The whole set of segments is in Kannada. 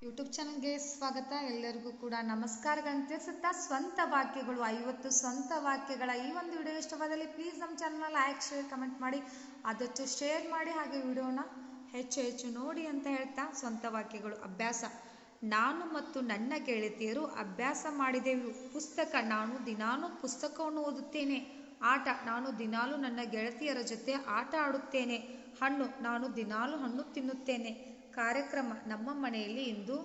ಯೂಟ್ಯೂಬ್ ಚಾನಲ್ಗೆ ಸ್ವಾಗತ. ಎಲ್ಲರಿಗೂ ಕೂಡ ನಮಸ್ಕಾರಗಳನ್ನು ತಿಳಿಸುತ್ತಾ ಸ್ವಂತ ವಾಕ್ಯಗಳು 50 ಸ್ವಂತ ವಾಕ್ಯಗಳ ಈ ಒಂದು ವಿಡಿಯೋ ಇಷ್ಟವಾದಲ್ಲಿ ಪ್ಲೀಸ್ ನಮ್ಮ ಚಾನಲ್ನ ಲೈಕ್ ಶೇರ್ ಕಮೆಂಟ್ ಮಾಡಿ, ಆದಷ್ಟು ಶೇರ್ ಮಾಡಿ, ಹಾಗೆ ವಿಡಿಯೋನ ಹೆಚ್ಚು ನೋಡಿ ಅಂತ ಹೇಳ್ತಾ ಸ್ವಂತ ವಾಕ್ಯಗಳು. ಅಭ್ಯಾಸ. ನಾನು ಮತ್ತು ನನ್ನ ಗೆಳತಿಯರು ಅಭ್ಯಾಸ ಮಾಡಿದೆವು. ಪುಸ್ತಕ. ನಾನು ದಿನಾಲೂ ಪುಸ್ತಕವನ್ನು ಓದುತ್ತೇನೆ. ಆಟ. ನಾನು ದಿನಾಲೂ ನನ್ನ ಗೆಳತಿಯರ ಜೊತೆ ಆಟ ಆಡುತ್ತೇನೆ. ಹಣ್ಣು. ನಾನು ದಿನಾಲೂ ಹಣ್ಣು ತಿನ್ನುತ್ತೇನೆ. ಕಾರ್ಯಕ್ರಮ. ನಮ್ಮ ಮನೆಯಲ್ಲಿ ಇಂದು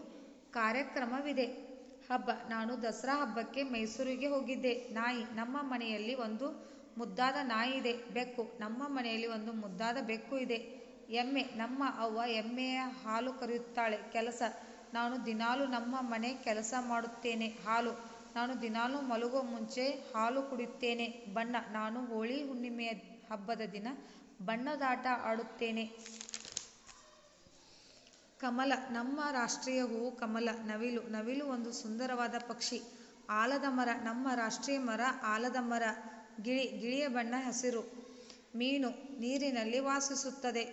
ಕಾರ್ಯಕ್ರಮವಿದೆ. ಹಬ್ಬ. ನಾನು ದಸರಾ ಹಬ್ಬಕ್ಕೆ ಮೈಸೂರಿಗೆ ಹೋಗಿದ್ದೆ. ನಾಯಿ. ನಮ್ಮ ಮನೆಯಲ್ಲಿ ಒಂದು ಮುದ್ದಾದ ನಾಯಿ ಇದೆ. ಬೆಕ್ಕು. ನಮ್ಮ ಮನೆಯಲ್ಲಿ ಒಂದು ಮುದ್ದಾದ ಬೆಕ್ಕು ಇದೆ. ಎಮ್ಮೆ. ನಮ್ಮ ಅವ್ವ ಎಮ್ಮೆಯ ಹಾಲು ಕರೆಯುತ್ತಾಳೆ. ಕೆಲಸ. ನಾನು ದಿನಾಲೂ ನಮ್ಮ ಮನೆ ಕೆಲಸ ಮಾಡುತ್ತೇನೆ. ಹಾಲು. ನಾನು ದಿನಾಲೂ ಮಲಗುವ ಮುಂಚೆ ಹಾಲು ಕುಡಿಯುತ್ತೇನೆ. ಬಣ್ಣ. ನಾನು ಹೋಳಿ ಹುಣ್ಣಿಮೆಯ ಹಬ್ಬದ ದಿನ ಬಣ್ಣದಾಟ ಆಡುತ್ತೇನೆ. ಕಮಲ. ನಮ್ಮ ರಾಷ್ಟ್ರೀಯ ಹೂವು ಕಮಲ. ನವಿಲು. ನವಿಲು ಒಂದು ಸುಂದರವಾದ ಪಕ್ಷಿ. ಆಲದ ಮರ. ನಮ್ಮ ರಾಷ್ಟ್ರೀಯ ಮರ ಆಲದ ಮರ. ಗಿಳಿ. ಗಿಳಿಯ ಬಣ್ಣ ಹಸಿರು. ಮೀನು. ನೀರಿನಲ್ಲಿ ವಾಸಿಸುತ್ತದೆ.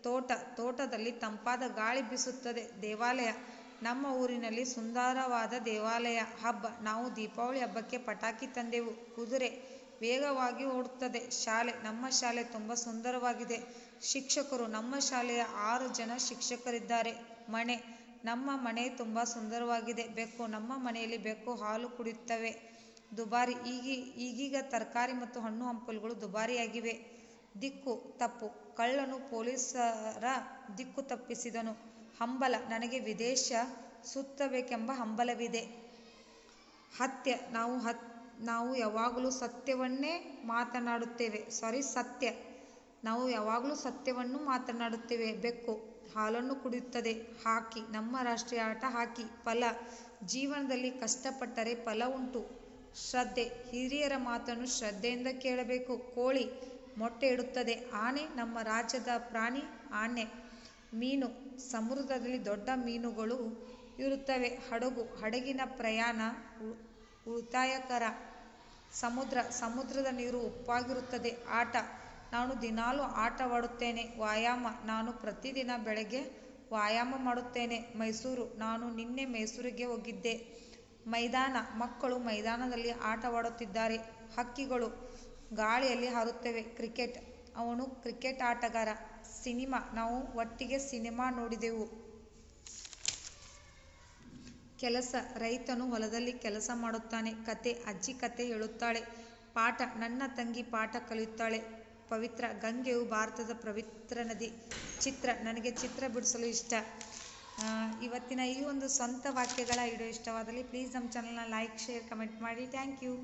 ತೋಟ. ತೋಟದಲ್ಲಿ ತಂಪಾದ ಗಾಳಿ ಬೀಸುತ್ತದೆ. ದೇವಾಲಯ. ನಮ್ಮ ಊರಿನಲ್ಲಿ ಸುಂದರವಾದ ದೇವಾಲಯ. ಹಬ್ಬ. ನಾವು ದೀಪಾವಳಿ ಹಬ್ಬಕ್ಕೆ ಪಟಾಕಿ ತಂದೆವು. ಕುದುರೆ ವೇಗವಾಗಿ ಓಡುತ್ತದೆ. ಶಾಲೆ. ನಮ್ಮ ಶಾಲೆ ತುಂಬ ಸುಂದರವಾಗಿದೆ. ಶಿಕ್ಷಕರು. ನಮ್ಮ ಶಾಲೆಯ 6 ಜನ ಶಿಕ್ಷಕರಿದ್ದಾರೆ. ಮನೆ. ನಮ್ಮ ಮನೆ ತುಂಬ ಸುಂದರವಾಗಿದೆ. ಬೆಕ್ಕು. ನಮ್ಮ ಮನೆಯಲ್ಲಿ ಬೆಕ್ಕು ಹಾಲು ಕುಡಿಯುತ್ತವೆ. ದುಬಾರಿ. ಈಗೀಗ ತರಕಾರಿ ಮತ್ತು ಹಣ್ಣು ಹಂಪಲುಗಳು ದುಬಾರಿಯಾಗಿವೆ. ದಿಕ್ಕು. ತಪ್ಪು. ಕಳ್ಳನು ಪೊಲೀಸರ ದಿಕ್ಕು ತಪ್ಪಿಸಿದನು. ಹಂಬಲ. ನನಗೆ ವಿದೇಶ ಸುತ್ತಬೇಕೆಂಬ ಹಂಬಲವಿದೆ. ಹತ್ಯ. ನಾವು ಯಾವಾಗಲೂ ಸತ್ಯವನ್ನೇ ಮಾತನಾಡುತ್ತೇವೆ. ಸತ್ಯ. ನಾವು ಯಾವಾಗಲೂ ಸತ್ಯವನ್ನು ಮಾತನಾಡುತ್ತೇವೆ. ಬೆಕ್ಕು ಹಾಲನ್ನು ಕುಡಿಯುತ್ತದೆ. ಹಾಕಿ. ನಮ್ಮ ರಾಷ್ಟ್ರೀಯ ಆಟ ಹಾಕಿ. ಫಲ. ಜೀವನದಲ್ಲಿ ಕಷ್ಟಪಟ್ಟರೆ ಫಲ ಉಂಟು. ಶ್ರದ್ಧೆ. ಹಿರಿಯರ ಮಾತನ್ನು ಶ್ರದ್ಧೆಯಿಂದ ಕೇಳಬೇಕು. ಕೋಳಿ ಮೊಟ್ಟೆ ಇಡುತ್ತದೆ. ಆನೆ. ನಮ್ಮ ರಾಜ್ಯದ ಪ್ರಾಣಿ ಆನೆ. ಮೀನು. ಸಮುದ್ರದಲ್ಲಿ ದೊಡ್ಡ ಮೀನುಗಳು ಇರುತ್ತವೆ. ಹಡಗು. ಹಡಗಿನ ಪ್ರಯಾಣ ಉಳಿತಾಯಕರ. ಸಮುದ್ರ. ಸಮುದ್ರದ ನೀರು ಉಪ್ಪಾಗಿರುತ್ತದೆ. ಆಟ. ನಾನು ದಿನಾಲೂ ಆಟವಾಡುತ್ತೇನೆ. ವ್ಯಾಯಾಮ. ನಾನು ಪ್ರತಿದಿನ ಬೆಳಗ್ಗೆ ವ್ಯಾಯಾಮ ಮಾಡುತ್ತೇನೆ. ಮೈಸೂರು. ನಾನು ನಿನ್ನೆ ಮೈಸೂರಿಗೆ ಹೋಗಿದ್ದೆ. ಮೈದಾನ. ಮಕ್ಕಳು ಮೈದಾನದಲ್ಲಿ ಆಟವಾಡುತ್ತಿದ್ದಾರೆ. ಹಕ್ಕಿಗಳು ಗಾಳಿಯಲ್ಲಿ ಹಾರುತ್ತವೆ. ಕ್ರಿಕೆಟ್. ಅವನು ಕ್ರಿಕೆಟ್ ಆಟಗಾರ. ಸಿನಿಮಾ. ನಾವು ಒಟ್ಟಿಗೆ ಸಿನಿಮಾ ನೋಡಿದೆವು. ಕೆಲಸ. ರೈತನು ಹೊಲದಲ್ಲಿ ಕೆಲಸ ಮಾಡುತ್ತಾನೆ. ಕತೆ. ಅಜ್ಜಿ ಕತೆ ಹೇಳುತ್ತಾಳೆ. ಪಾಠ. ನನ್ನ ತಂಗಿ ಪಾಠ ಕಲಿಯುತ್ತಾಳೆ. ಪವಿತ್ರ. ಗಂಗೆಯು ಭಾರತದ ಪವಿತ್ರ ನದಿ. ಚಿತ್ರ. ನನಗೆ ಚಿತ್ರ ಬಿಡಿಸಲು ಇಷ್ಟ. ಇವತ್ತಿನ ಈ ಒಂದು ಸ್ವಂತ ವಾಕ್ಯಗಳ ವಿಡಿಯೋ ಇಷ್ಟವಾದಲ್ಲಿ ಪ್ಲೀಸ್ ನಮ್ಮ ಚಾನಲ್ನ ಲೈಕ್ ಶೇರ್ ಕಮೆಂಟ್ ಮಾಡಿ. Thank you.